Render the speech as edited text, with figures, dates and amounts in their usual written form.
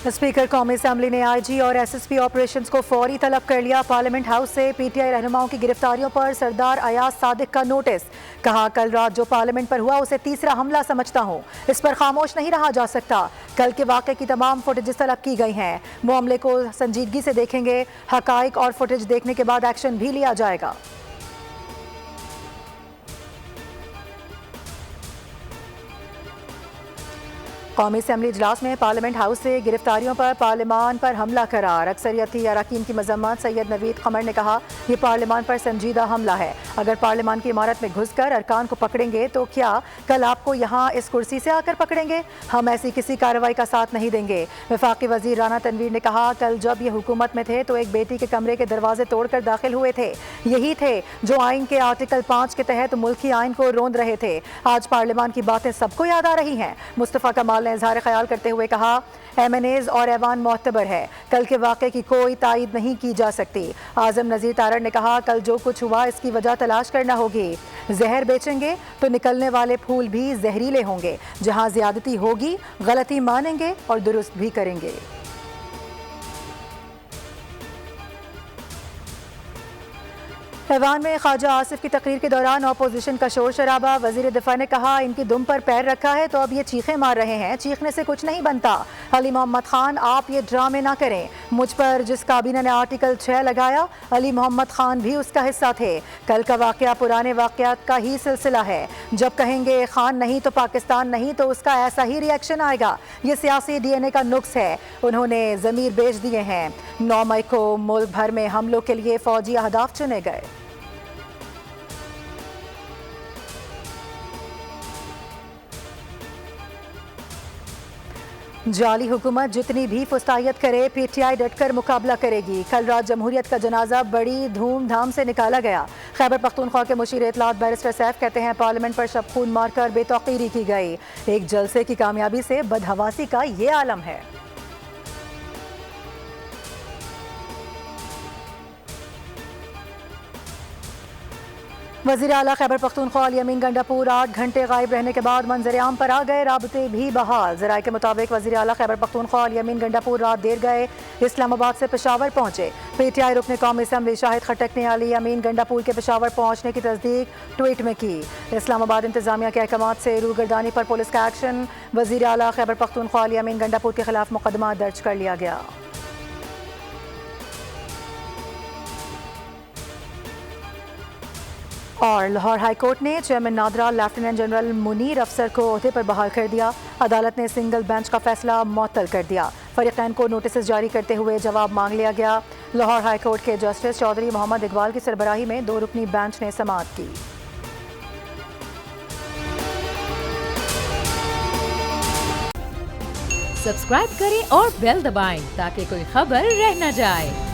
Speaker कौमी assembly ने IG और एसएसपी ऑपरेशंस को फौरी तलब कर लिया। पार्लियामेंट हाउस से पीटीआई रहनुमाओं की गिरफ्तारियों पर सरदार अयाज सादिक का नोटिस। कहा, कल रात जो पार्लियामेंट पर हुआ उसे तीसरा हमला समझता हूं, इस पर खामोश नहीं रहा जा सकता। कल के वाक़े की तमाम फुटेज तलब की गई हैं। मामले को संजीदगी से देखेंगे। हकाइक और फुटेज देखने के बाद एक्शन भी लिया जाएगा। कौमी असम्बली इजलास में पार्लियामेंट हाउस से गिरफ्तारियों पर पार्लियामान पर हमला करार। अक्सरियती अरकान की मजम्मत। सैयद नवीद कमर ने कहा, यह पार्लियामान पर संजीदा हमला है। अगर पार्लियामान की इमारत में घुसकर अरकान को पकड़ेंगे तो क्या कल आपको यहाँ इस कुर्सी से आकर पकड़ेंगे? हम ऐसी किसी कार्रवाई का साथ नहीं देंगे। वफाकी वजीर राना तनवीर ने कहा, कल जब ये हुकूमत में थे तो एक बेटी के कमरे के दरवाजे तोड़कर दाखिल हुए थे। यही थे जो आइन के आर्टिकल 5 के तहत मुल्की आइन को रोंद रहे थे। आज पार्लियामान की बातें सबको याद आ रही हैं। मुस्तफ़ा कमाल ने इजहार ख्याल करते हुए कहा, एमएनएज और ऐवान मोतबर है, कल के वाक़े की कोई तायद नहीं की जा सकती। आज़म नज़ीर तारड़ ने कहा, कल जो कुछ हुआ इसकी वजह तलाश करना होगी। जहर बेचेंगे तो निकलने वाले फूल भी जहरीले होंगे। जहां ज्यादती होगी गलती मानेंगे और दुरुस्त भी करेंगे। ऐवान में ख्वाजा आसिफ की तकरीर के दौरान अपोजिशन का शोर शराबा। वजीर दिफा ने कहा, इनकी दुम पर पैर रखा है तो अब ये चीखें मार रहे हैं। चीखने से कुछ नहीं बनता। अली मोहम्मद खान, आप ये ड्रामे ना करें। मुझ पर जिस काबीना ने आर्टिकल 6 लगाया, अली मोहम्मद खान भी उसका हिस्सा थे। कल का वाकया पुराने वाकयात का ही सिलसिला है। जब कहेंगे खान नहीं तो पाकिस्तान नहीं तो उसका ऐसा ही रिएक्शन आएगा। ये सियासी डीएनए का नुक्स है। उन्होंने ज़मीर बेच दिए हैं। 9 मई को मुल्क भर में हमलों के लिए फौजी अहदाफ चुने गए। जाली हुकूमत जितनी भी फुस्तायत करे, पीटीआई डटकर मुकाबला करेगी। कल रात जमहूरियत का जनाजा बड़ी धूमधाम से निकाला गया। खैबर पख्तूनख्वा के मुशीर इत्तलात बैरिस्टर सैफ कहते हैं, पार्लियामेंट पर शब खून मारकर बेतौकीरी की गई। एक जलसे की कामयाबी से बदहवासी का ये आलम है। वज़ीर आला खैबर पख्तूनख्वा यमीन गंडापुर 8 घंटे गायब रहने के बाद मंजर आम पर आ गए। राबते भी बहाल। ज़राए के मुताबिक वज़ीर आला खैबर पख्तूनख्वा यमीन गंडापुर रात देर गए इस्लामाबाद से पेशावर पहुंचे। पीटीआई रुकने कौमी असम्बली शाहिद खटक ने अली यमीन गंडापुर के पेशावर पहुंचने की तस्दीक ट्वीट में की। इस्लामाबाद इंतजामिया के अहकामात से रूगर्दानी पर पुलिस का एक्शन। वज़ीर आला खैबर पख्तूनख्वा यमीन गंडापुर के खिलाफ मुकदमा दर्ज कर लिया गया। और लाहौर हाई कोर्ट ने chairman NADRA lieutenant general Munir अफसर को ओहदे पर बहाल कर दिया। अदालत ने सिंगल बेंच का फैसला मुअत्तल कर दिया। फरीकैन को नोटिस जारी करते हुए जवाब मांग लिया गया। लाहौर हाई कोर्ट के जस्टिस चौधरी मोहम्मद इकबाल की सरबराही में 2 रुकनी बेंच ने समाअत की। सब्सक्राइब करें और बेल दबाएं ताकि कोई खबर रह न जाए।